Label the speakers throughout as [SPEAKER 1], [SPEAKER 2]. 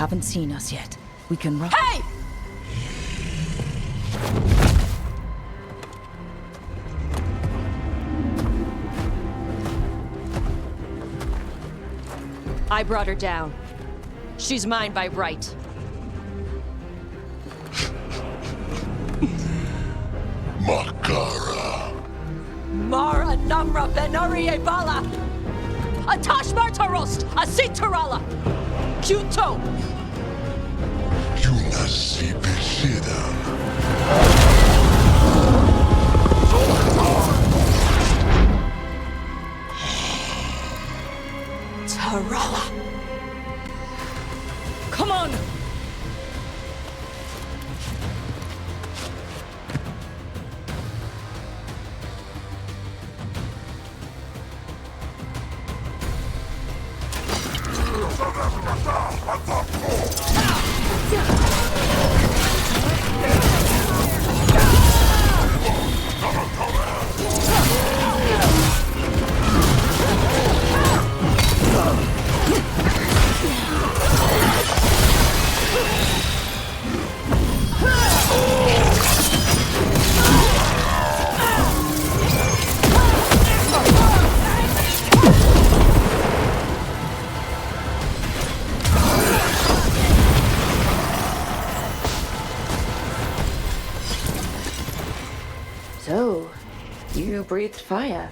[SPEAKER 1] haven't seen us yet. We can run.
[SPEAKER 2] Hey! I brought her down. She's mine by right.
[SPEAKER 3] Makara.
[SPEAKER 2] Mara Namra Benarie Bala! Atash Martarost! Asitarala! Kyuto!
[SPEAKER 3] Yunasipe Shidan.
[SPEAKER 2] Tarala! Come on!
[SPEAKER 1] So, you breathed fire.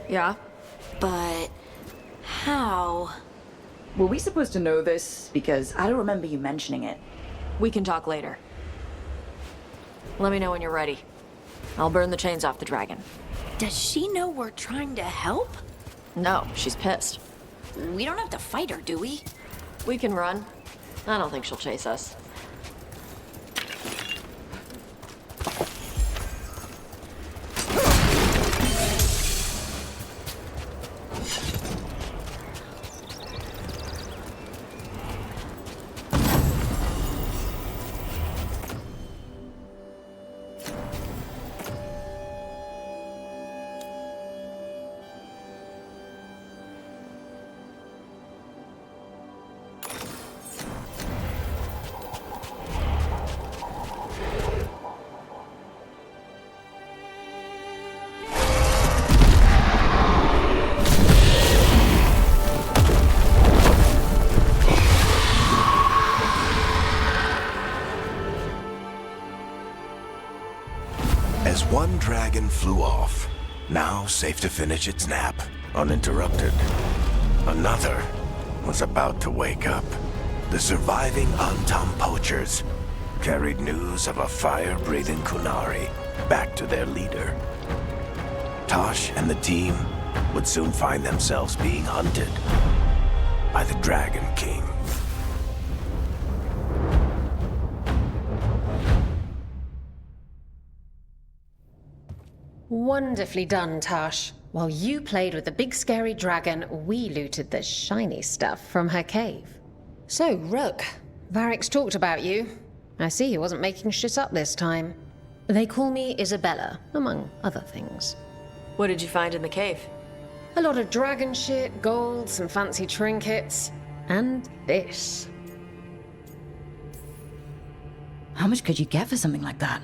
[SPEAKER 2] Yeah?
[SPEAKER 4] But how?
[SPEAKER 1] Were we supposed to know this? Because I don't remember you mentioning it.
[SPEAKER 2] We can talk later. Let me know when you're ready. I'll burn the chains off the dragon.
[SPEAKER 4] Does she know we're trying to help?
[SPEAKER 2] No, she's pissed.
[SPEAKER 4] We don't have to fight her, do we?
[SPEAKER 2] We can run. I don't think she'll chase us.
[SPEAKER 5] As one dragon flew off, now safe to finish its nap, uninterrupted, another was about to wake up. The surviving Antam poachers carried news of a fire-breathing Kunari back to their leader. Tosh and the team would soon find themselves being hunted by the Dragon King.
[SPEAKER 6] Wonderfully done, Tash. While you played with the big scary dragon, we looted the shiny stuff from her cave. So, Rook, Varric's talked about you. I see he wasn't making shit up this time. They call me Isabella, among other things.
[SPEAKER 2] What did you find in the cave?
[SPEAKER 6] A lot of dragon shit, gold, some fancy trinkets, and this.
[SPEAKER 1] How much could you get for something like that?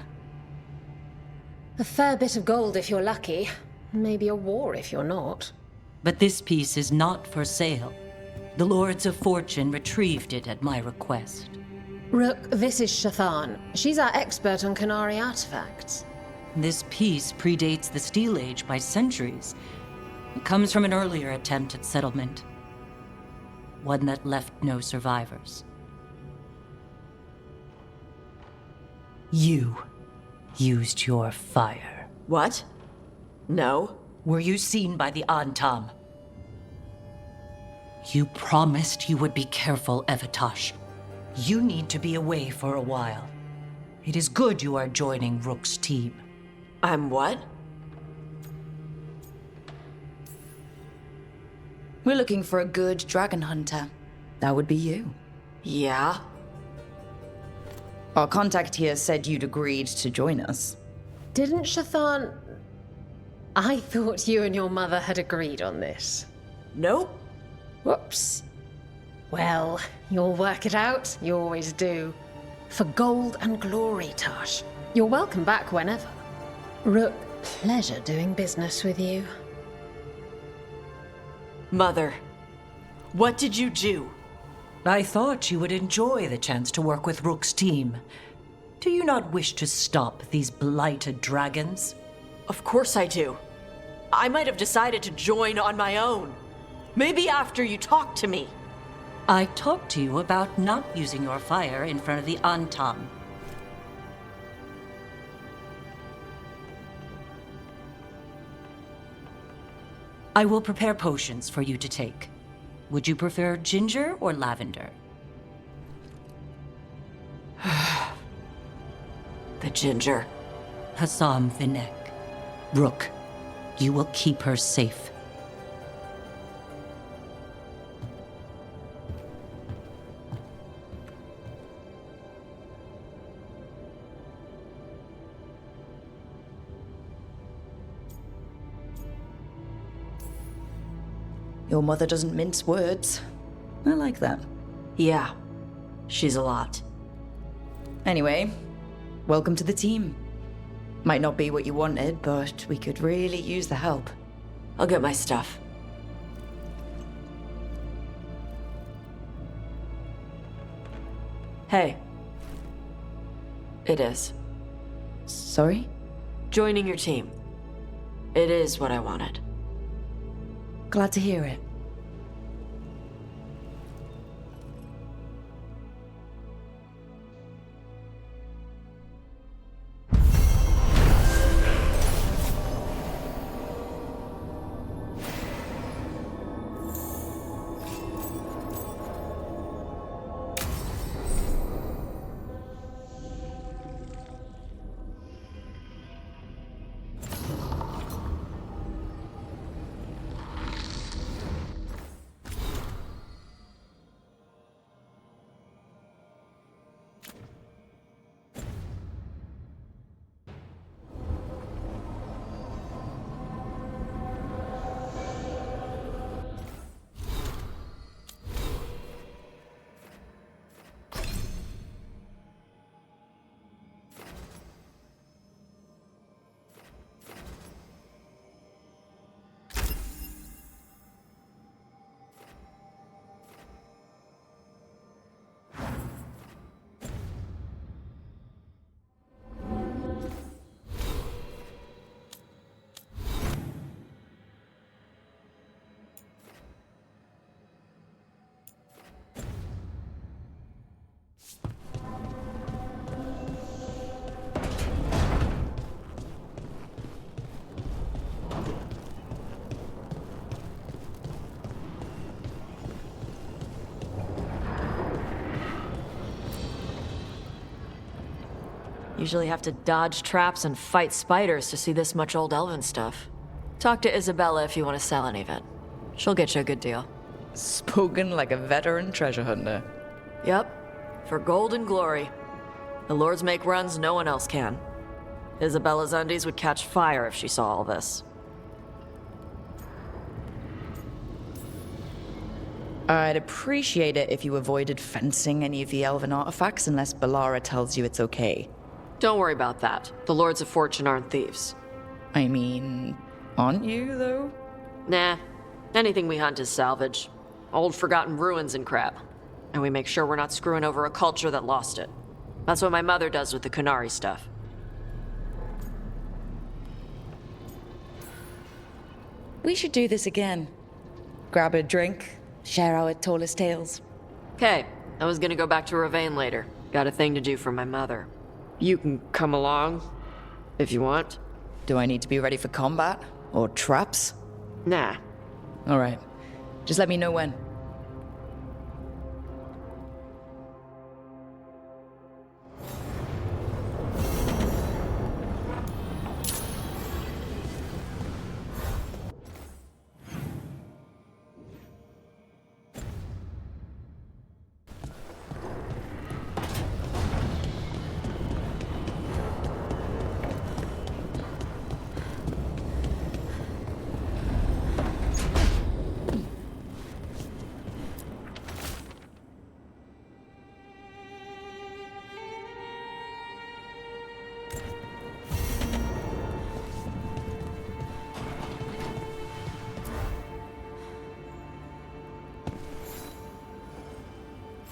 [SPEAKER 6] A fair bit of gold if you're lucky. Maybe a war if you're not.
[SPEAKER 7] But this piece is not for sale. The Lords of Fortune retrieved it at my request.
[SPEAKER 6] Rook, this is Shathan. She's our expert on Kunari artifacts.
[SPEAKER 7] This piece predates the Steel Age by centuries. It comes from an earlier attempt at settlement. One that left no survivors. You used your fire.
[SPEAKER 2] What? No.
[SPEAKER 7] Were you seen by the Antam? You promised you would be careful, Evatosh. You need to be away for a while. It is good you are joining Rook's team.
[SPEAKER 2] I'm what?
[SPEAKER 1] We're looking for a good dragon hunter. That would be you.
[SPEAKER 2] Yeah?
[SPEAKER 1] Our contact here said you'd agreed to join us.
[SPEAKER 6] Didn't Shathan... I thought you and your mother had agreed on this.
[SPEAKER 2] Nope.
[SPEAKER 6] Whoops. Well, you'll work it out. You always do. For gold and glory, Tash. You're welcome back whenever. Rook, pleasure doing business with you.
[SPEAKER 2] Mother, what did you do?
[SPEAKER 7] I thought you would enjoy the chance to work with Rook's team. Do you not wish to stop these blighted dragons?
[SPEAKER 2] Of course I do. I might have decided to join on my own. Maybe after you talked to me.
[SPEAKER 7] I talked to you about not using your fire in front of the Antam. I will prepare potions for you to take. Would you prefer ginger or lavender?
[SPEAKER 2] The ginger.
[SPEAKER 7] Hassam Vinek. Rook, you will keep her safe.
[SPEAKER 1] Your mother doesn't mince words. I like that.
[SPEAKER 2] Yeah, she's a lot.
[SPEAKER 1] Anyway, welcome to the team. Might not be what you wanted, but we could really use the help.
[SPEAKER 2] I'll get my stuff. Hey. It is.
[SPEAKER 1] Sorry?
[SPEAKER 2] Joining your team. It is what I wanted.
[SPEAKER 1] Glad to hear it.
[SPEAKER 2] Usually have to dodge traps and fight spiders to see this much old elven stuff. Talk to Isabella if you want to sell any of it. She'll get you a good deal.
[SPEAKER 1] Spoken like a veteran treasure hunter.
[SPEAKER 2] Yep, for gold and glory. The lords make runs no one else can. Isabella's undies would catch fire if she saw all this.
[SPEAKER 1] I'd appreciate it if you avoided fencing any of the elven artifacts unless Ballara tells you it's okay.
[SPEAKER 2] Don't worry about that. The Lords of Fortune aren't thieves.
[SPEAKER 1] I mean, aren't you, though?
[SPEAKER 2] Nah. Anything we hunt is salvage. Old forgotten ruins and crap. And we make sure we're not screwing over a culture that lost it. That's what my mother does with the Kunari stuff.
[SPEAKER 1] We should do this again. Grab a drink, share our tallest tales.
[SPEAKER 2] Okay, I was gonna go back to Ravane later. Got a thing to do for my mother. You can come along, if you want.
[SPEAKER 1] Do I need to be ready for combat? Or traps?
[SPEAKER 2] Nah.
[SPEAKER 1] Alright. Just let me know when.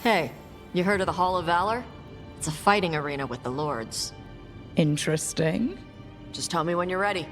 [SPEAKER 2] Hey, you heard of the Hall of Valor? It's a fighting arena with the lords.
[SPEAKER 1] Interesting.
[SPEAKER 2] Just tell me when you're ready.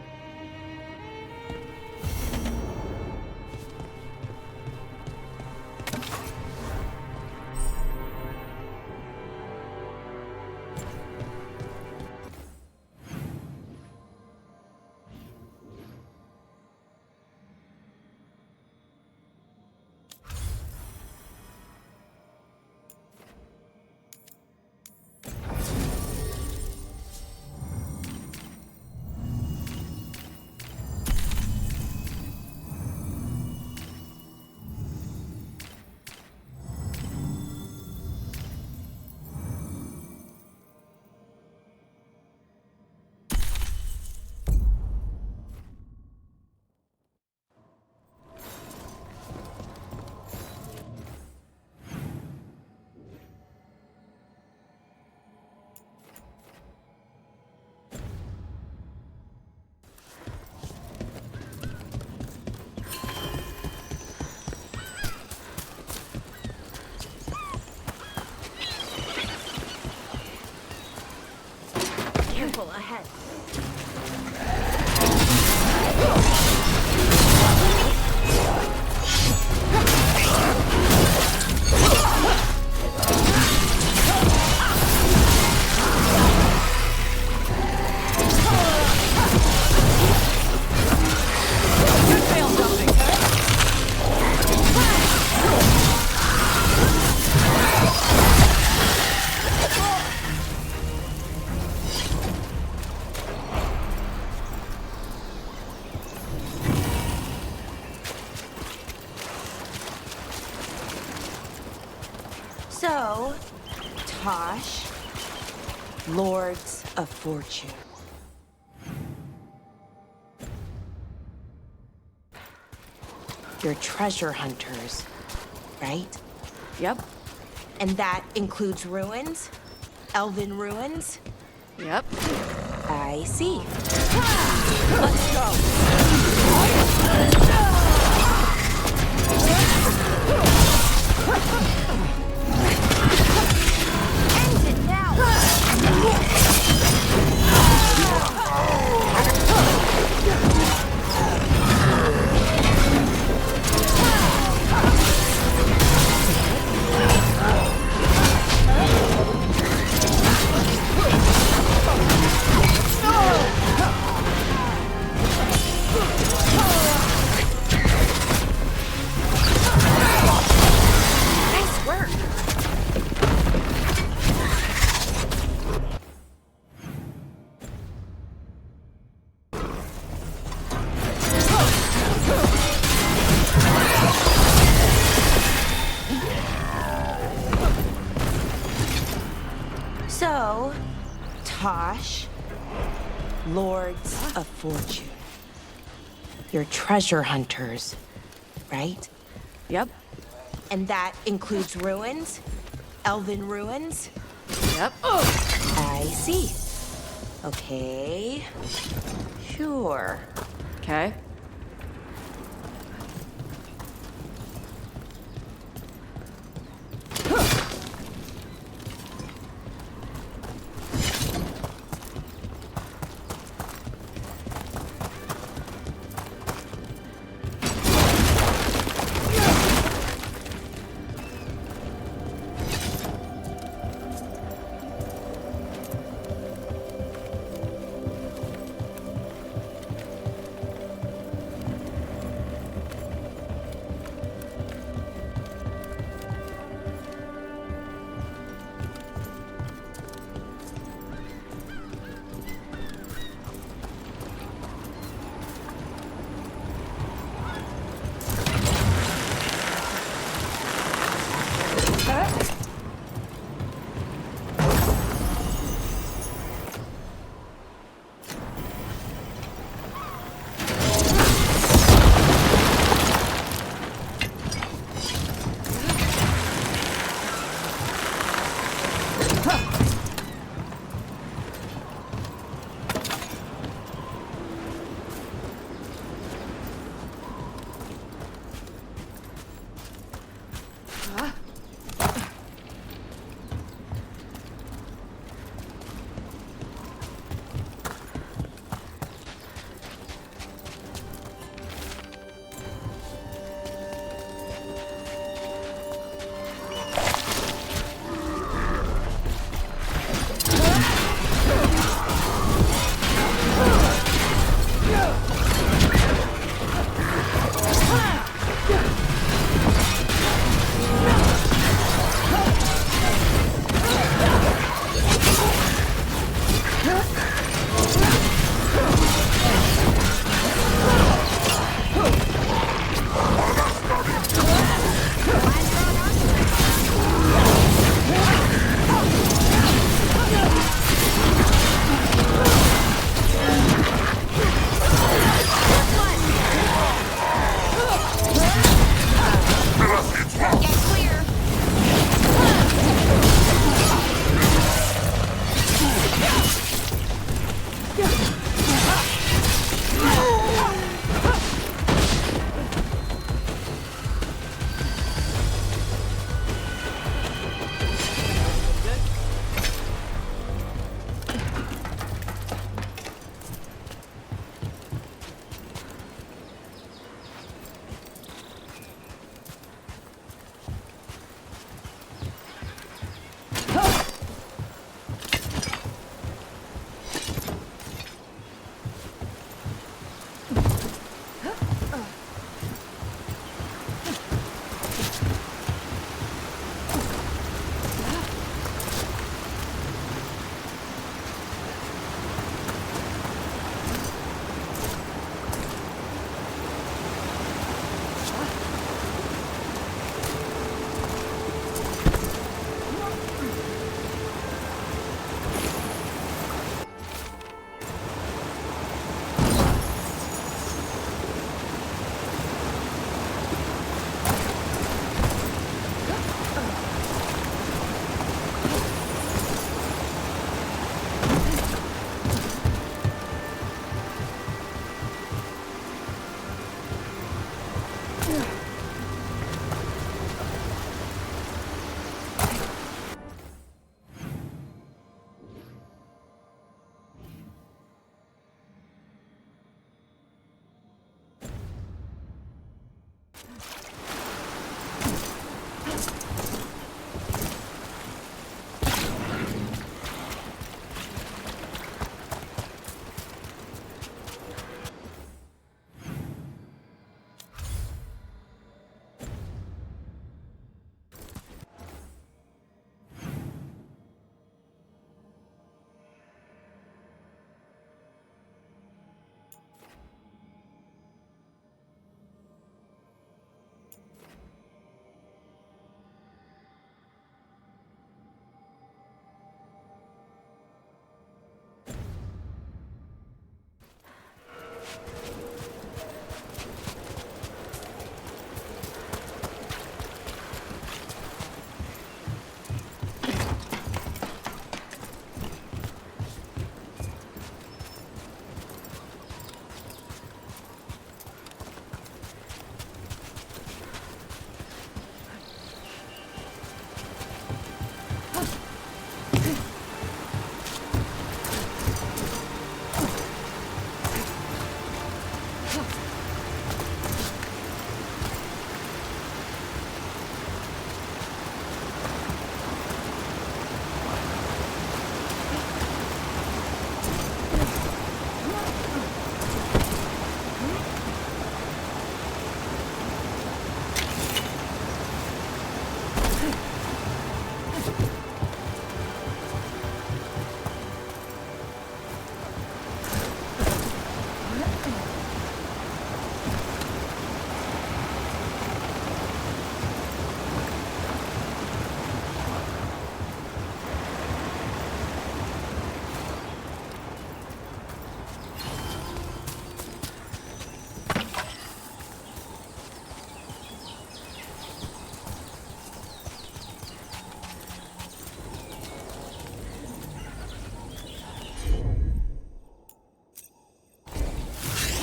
[SPEAKER 4] Careful ahead. So, Tosh, Lords of Fortune. You're treasure hunters, right?
[SPEAKER 2] Yep.
[SPEAKER 4] And that includes ruins? Elven ruins?
[SPEAKER 2] Yep.
[SPEAKER 4] I see. Let's go. End it now. Nice work. So, Tosh, Lords of Fortune. You're treasure hunters, right?
[SPEAKER 2] Yep.
[SPEAKER 4] And that includes ruins? Elven ruins?
[SPEAKER 2] Yep.
[SPEAKER 4] I see. Okay. Sure.
[SPEAKER 2] Okay.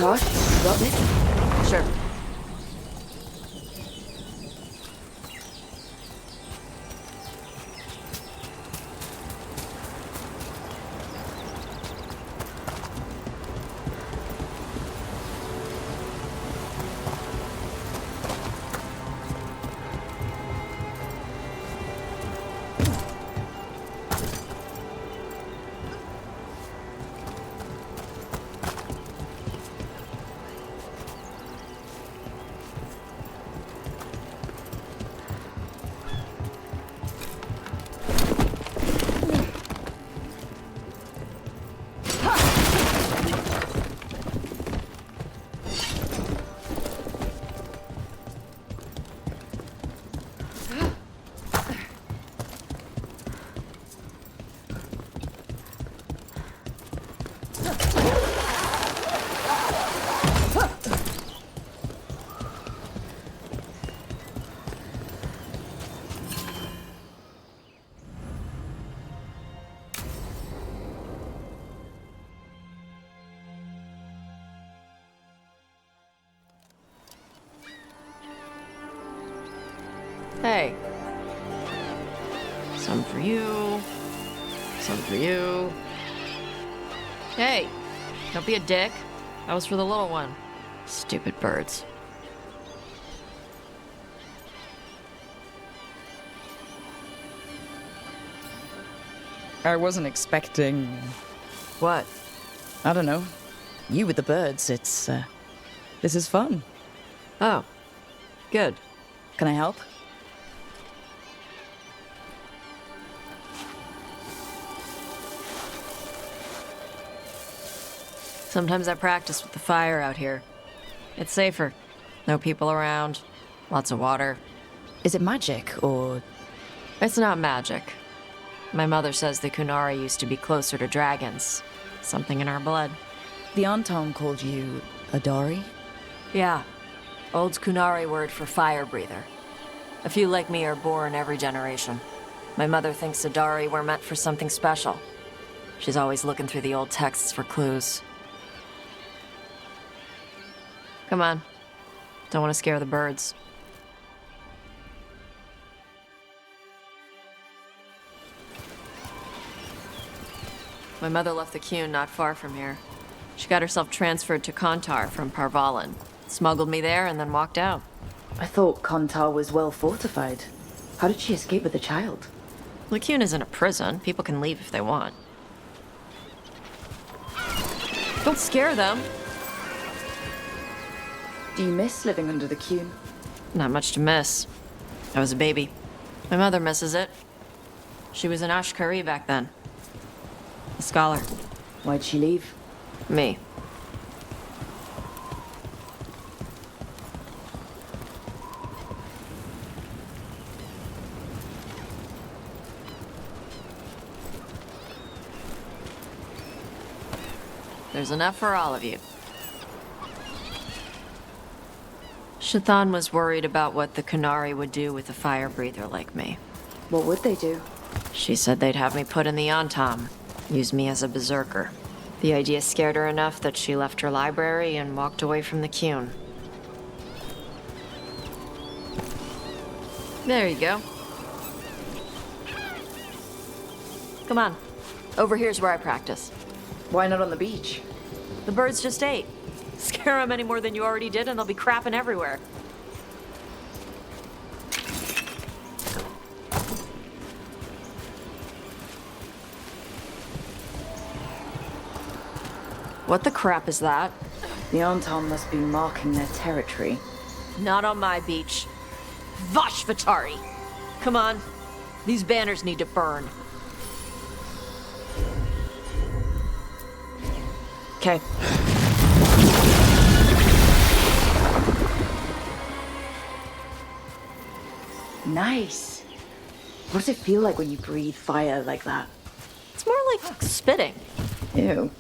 [SPEAKER 1] Tosh, you got this?
[SPEAKER 2] Sure. Hey. Some for you. Some for you. Hey, don't be a dick. That was for the little one. Stupid birds.
[SPEAKER 1] I wasn't expecting...
[SPEAKER 2] What?
[SPEAKER 1] I don't know. You with the birds, this is fun.
[SPEAKER 2] Oh. Good.
[SPEAKER 1] Can I help?
[SPEAKER 2] Sometimes I practice with the fire out here. It's safer. No people around. Lots of water.
[SPEAKER 1] Is it magic, or...
[SPEAKER 2] It's not magic. My mother says the Kunari used to be closer to dragons. Something in our blood.
[SPEAKER 1] The Anton called you a Dari?
[SPEAKER 2] Yeah. Old Kunari word for fire breather. A few like me are born every generation. My mother thinks Adari were meant for something special. She's always looking through the old texts for clues. Come on. Don't want to scare the birds. My mother left the Qun not far from here. She got herself transferred to Kontar from Parvalan. Smuggled me there and then walked out.
[SPEAKER 1] I thought Kontar was well fortified. How did she escape with the child?
[SPEAKER 2] The Qun isn't a prison. People can leave if they want. Don't scare them.
[SPEAKER 1] Do you miss living under the Qun?
[SPEAKER 2] Not much to miss. I was a baby. My mother misses it. She was an Ashkari back then. A scholar.
[SPEAKER 1] Why'd she leave?
[SPEAKER 2] Me. There's enough for all of you. Shathan was worried about what the Kunari would do with a fire breather like me.
[SPEAKER 1] What would they do?
[SPEAKER 2] She said they'd have me put in the Antam, use me as a berserker. The idea scared her enough that she left her library and walked away from the Qun. There you go. Come on. Over here's where I practice.
[SPEAKER 1] Why not on the beach?
[SPEAKER 2] The birds just ate. Scare them any more than you already did and they'll be crapping everywhere. What the crap is that?
[SPEAKER 1] The Anton must be marking their territory.
[SPEAKER 2] Not on my beach. Vashvatari! Come on. These banners need to burn. Okay.
[SPEAKER 1] Nice. What does it feel like when you breathe fire like that?
[SPEAKER 2] It's more like spitting.
[SPEAKER 1] Ew.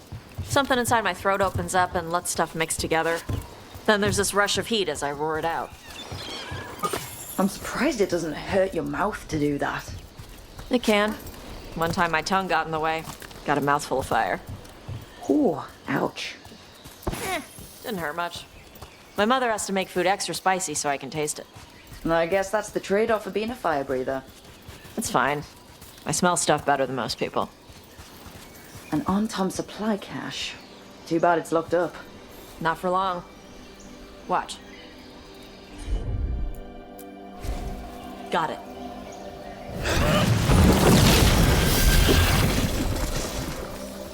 [SPEAKER 2] Something inside my throat opens up and lets stuff mix together. Then there's this rush of heat as I roar it out.
[SPEAKER 1] I'm surprised it doesn't hurt your mouth to do that.
[SPEAKER 2] It can. One time my tongue got in the way. Got a mouthful of fire.
[SPEAKER 1] Oh, ouch.
[SPEAKER 2] Didn't hurt much. My mother has to make food extra spicy so I can taste it.
[SPEAKER 1] I guess that's the trade-off of being a fire breather.
[SPEAKER 2] It's fine. I smell stuff better than most people.
[SPEAKER 1] An on-time supply cache. Too bad it's locked up.
[SPEAKER 2] Not for long. Watch. Got it.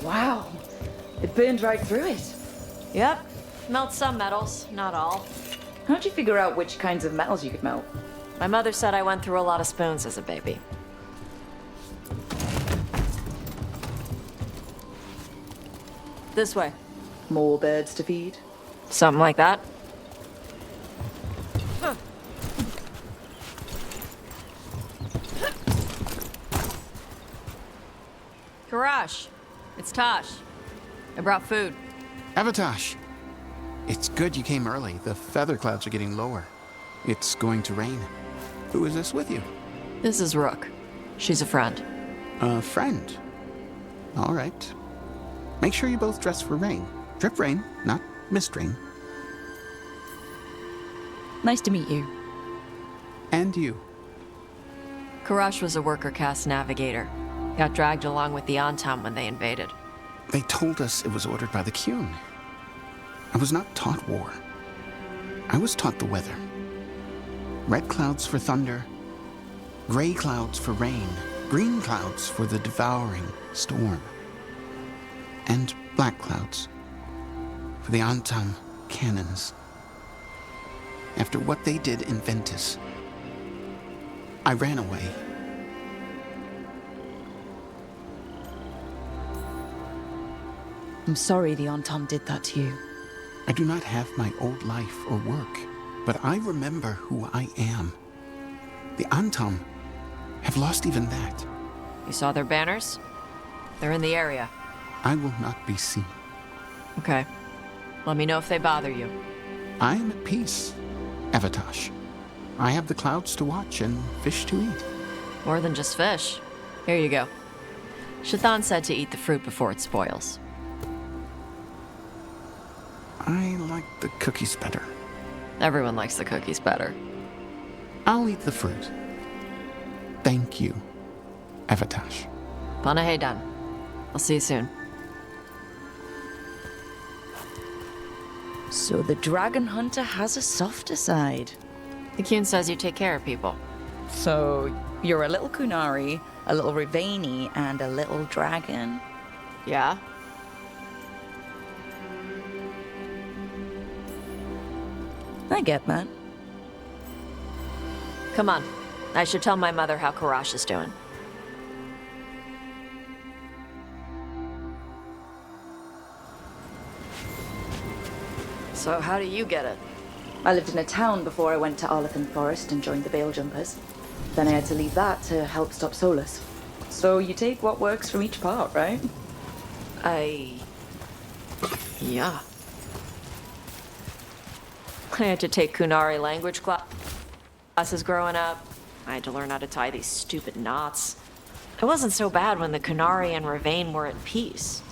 [SPEAKER 1] Wow. It burned right through it.
[SPEAKER 2] Yep. Melts some metals, not all.
[SPEAKER 1] How'd you figure out which kinds of metals you could melt?
[SPEAKER 2] My mother said I went through a lot of spoons as a baby. This way.
[SPEAKER 1] More birds to feed?
[SPEAKER 2] Something like that. Karash, it's Tosh. I brought food.
[SPEAKER 8] Avatosh! It's good you came early. The feather clouds are getting lower. It's going to rain. Who is this with you?
[SPEAKER 2] This is Rook. She's a friend.
[SPEAKER 8] A friend. All right. Make sure you both dress for rain. Drip rain, not mist rain.
[SPEAKER 1] Nice to meet you.
[SPEAKER 8] And you.
[SPEAKER 2] Karash was a worker caste navigator. Got dragged along with the Antam when they invaded.
[SPEAKER 8] They told us it was ordered by the Qun. I was not taught war. I was taught the weather. Red clouds for thunder, gray clouds for rain, green clouds for the devouring storm, and black clouds for the Antam cannons. After what they did in Ventus, I ran away.
[SPEAKER 1] I'm sorry the Antam did that to you.
[SPEAKER 8] I do not have my old life or work, but I remember who I am. The Antam have lost even that.
[SPEAKER 2] You saw their banners? They're in the area.
[SPEAKER 8] I will not be seen.
[SPEAKER 2] Okay. Let me know if they bother you.
[SPEAKER 8] I am at peace, Avatosh. I have the clouds to watch and fish to eat.
[SPEAKER 2] More than just fish. Here you go. Shathan said to eat the fruit before it spoils.
[SPEAKER 8] I like the cookies better.
[SPEAKER 2] Everyone likes the cookies better.
[SPEAKER 8] I'll eat the fruit. Thank you, Avatosh.
[SPEAKER 2] Panahedan. I'll see you soon.
[SPEAKER 1] So the dragon hunter has a softer side.
[SPEAKER 2] The Qun says you take care of people.
[SPEAKER 1] So you're a little Kunari, a little Rivani, and a little dragon?
[SPEAKER 2] Yeah?
[SPEAKER 1] I get that.
[SPEAKER 2] Come on. I should tell my mother how Karash is doing. So how do you get it?
[SPEAKER 1] I lived in a town before I went to Arlethan Forest and joined the Veil Jumpers. Then I had to leave that to help stop Solus. So you take what works from each part, right?
[SPEAKER 2] Yeah. I had to take Kunari language classes growing up. I had to learn how to tie these stupid knots. It wasn't so bad when the Kunari and Ravain were at peace.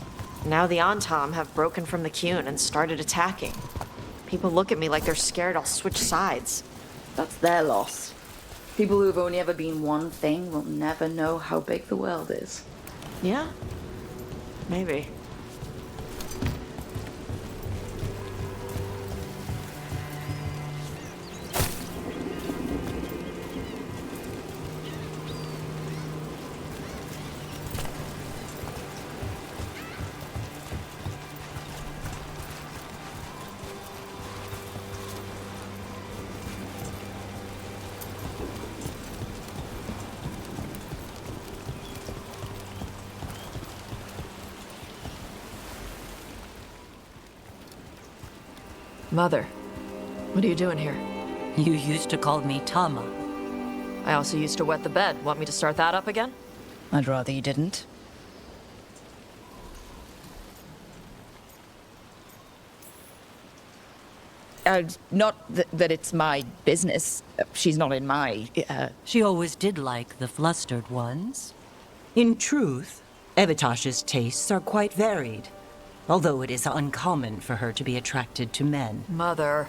[SPEAKER 2] Now the Antam have broken from the Qun and started attacking. People look at me like they're scared I'll switch sides.
[SPEAKER 1] That's their loss. People who've only ever been one thing will never know how big the world is.
[SPEAKER 2] Yeah? Maybe. Mother, what are you doing here?
[SPEAKER 7] You used to call me Tama.
[SPEAKER 2] I also used to wet the bed. Want me to start that up again?
[SPEAKER 1] I'd rather you didn't. Not that it's my business. She's not in my...
[SPEAKER 7] She always did like the flustered ones. In truth, Evitosh's tastes are quite varied. although it is uncommon for her to be attracted to men.
[SPEAKER 2] Mother.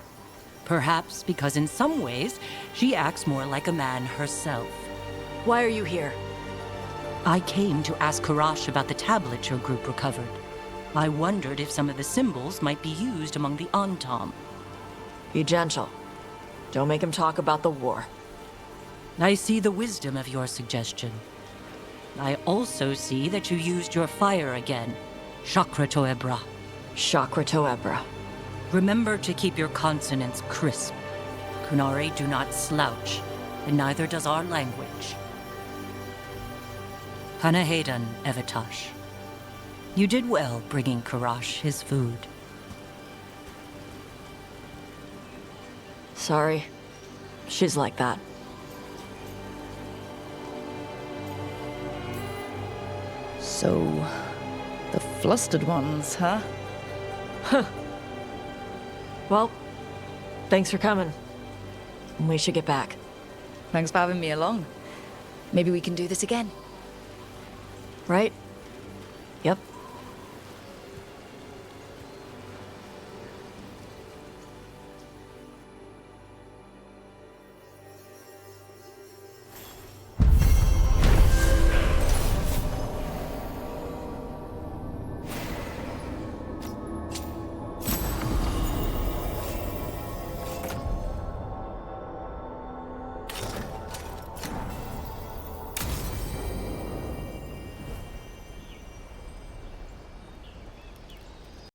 [SPEAKER 7] Perhaps because in some ways, she acts more like a man herself.
[SPEAKER 2] Why are you here?
[SPEAKER 7] I came to ask Karash about the tablet your group recovered. I wondered if some of the symbols might be used among the Antam.
[SPEAKER 2] Be gentle. Don't make him talk about the war.
[SPEAKER 7] I see the wisdom of your suggestion. I also see that you used your fire again, Chakra Toebra.
[SPEAKER 2] Chakra Toebra.
[SPEAKER 7] Remember to keep your consonants crisp. Kunari do not slouch, and neither does our language. Panahedan, Evitash. You did well bringing Karash his food.
[SPEAKER 2] Sorry. She's like that.
[SPEAKER 1] So, the flustered ones, huh?
[SPEAKER 2] Well, thanks for coming. We should get back.
[SPEAKER 1] Thanks for having me along. Maybe we can do this again.
[SPEAKER 2] Right? Yep.